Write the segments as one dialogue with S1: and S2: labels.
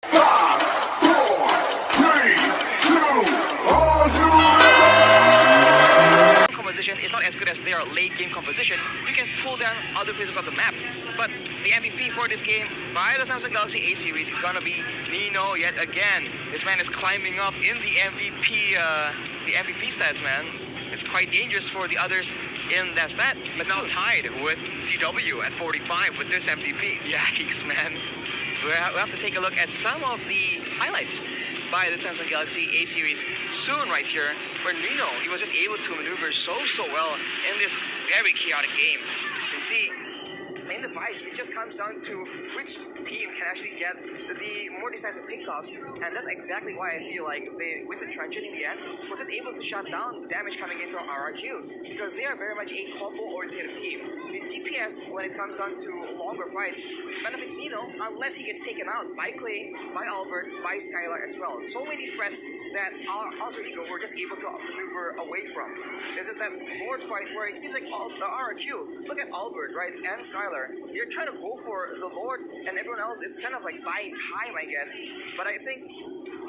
S1: 5, 4, 3, 2, are you ready?
S2: Composition is not as good as their late game composition. You can pull down other pieces of the map. But the MVP for this game by the Samsung Galaxy A series is gonna be Nino yet again. This man is climbing up in the MVP stats, man. It's quite dangerous for the others in that stat.
S3: He's now tied with CW at 45 with this MVP.
S2: Yikes, man. We have to take a look at some of the highlights by the Samsung Galaxy A series soon right here, where Nino, he was just able to maneuver so well in this very chaotic game. You can see in the fights, it just comes down to which team can actually get the more decisive pickoffs, and that's exactly why I feel like with the Truncheon in the end, was just able to shut down the damage coming into RRQ, because they are very much a combo-oriented team. The DPS, when it comes down to longer fights, benefits Nino unless he gets taken out by Clay, by Albert, by Skylar as well. So many threats that our Alter Ego were just able to maneuver away from. This is that Lord fight where it seems like the RRQ, look at Albert, right, and Skylar, they're trying to go for the Lord, and everyone else is kind of like buying time, I guess. But I think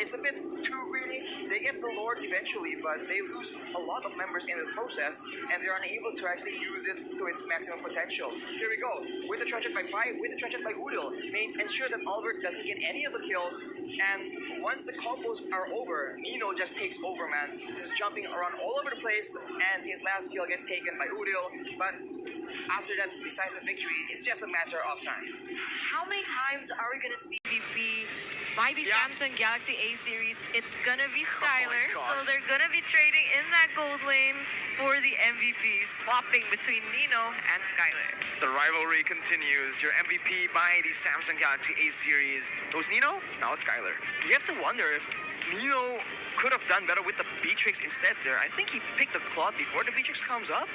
S2: it's a bit too greedy. They get the Lord eventually, but they lose a lot of members in the process, and they're unable to actually use it to its maximum potential. Here we go, with the Truncheon by 5, with the Truncheon by Udil, ensures that Albert doesn't get any of the kills, and once the combos are over, Nino just takes over, man. He's jumping around all over the place, and his last kill gets taken by Udil, but after that decisive victory, it's just a matter of time.
S4: How many times are we going to see MVP by the Samsung Galaxy A series? It's going to be Skylar, so they're going to be trading in that gold lane for the MVP, swapping between Nino and Skylar.
S3: The rivalry continues. Your MVP by the Samsung Galaxy A series. It was Nino, now it's Skylar.
S2: You have to wonder if Nino could have done better with the Beatrix instead there. I think he picked the Claude before the Beatrix comes up.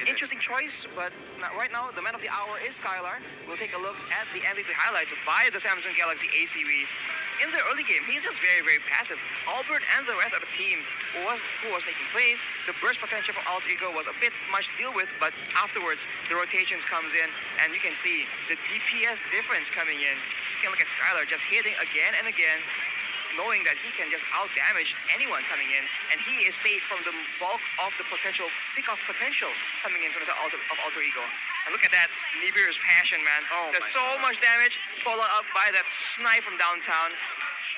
S2: Interesting choice, but right now the man of the hour is Skylar. We'll take a look at the MVP highlights by the Samsung Galaxy A series. In the early game, he's just very passive. Albert and the rest of the team who was making plays, the burst potential for Alter Ego was a bit much to deal with, but afterwards the rotations comes in, and you can see the DPS difference coming in. You can look at Skylar just hitting again and again, knowing that he can just out-damage anyone coming in, and he is safe from the bulk of the potential pick-off potential coming in from the Alter Ego. And look at that, Nibiru's passion, man. There's so much damage, followed up by that snipe from downtown.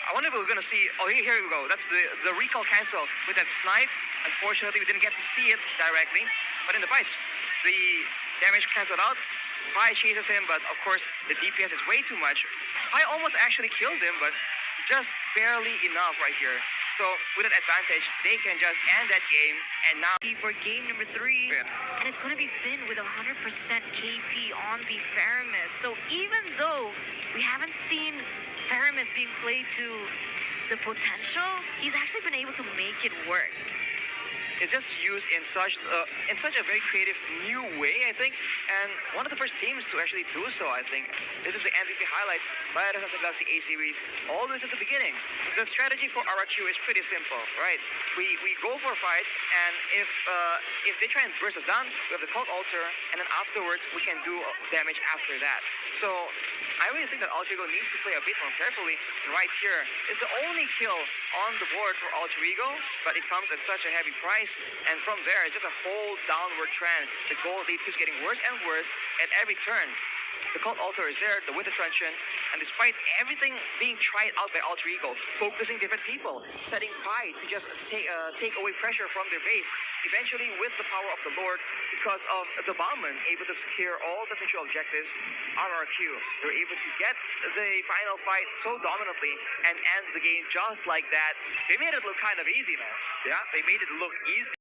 S2: I wonder if we're gonna see, here we go. That's the recall cancel with that snipe. Unfortunately, we didn't get to see it directly, but in the fights, the damage canceled out. Pi chases him, but of course, the DPS is way too much. Pi almost actually kills him, but just barely enough right here. So with an advantage, they can just end that game, and now
S4: For game number 3, and it's going to be Finn with 100% KP on the Faramis. So even though we haven't seen Faramis being played to the potential, he's actually been able to make it work.
S2: it's just used in such a very creative new way, I think, and one of the first teams to actually do so, I think. This is the MVP highlights by the Samsung Galaxy A series. Always at the beginning. The strategy for RRQ is pretty simple, right? We go for fights, and if they try and burst us down, we have the Cult Altar, and then afterwards we can do damage after that. So I really think that Alter Ego needs to play a bit more carefully. And right here is the only kill on the board for Alter Ego, but it comes at such a heavy price. And from there, it's just a whole downward trend. The gold lead keeps getting worse and worse at every turn. The Cult Altar is there, the Winter Truncheon, and despite everything being tried out by Alter Ego, focusing different people, setting Pi to just take away pressure from their base, eventually with the power of the Lord, because of the Bauman able to secure all the potential objectives on RQ, they're able to get the final fight so dominantly and end the game just like that. They made it look kind of easy, man.
S3: Yeah, they made it look easy.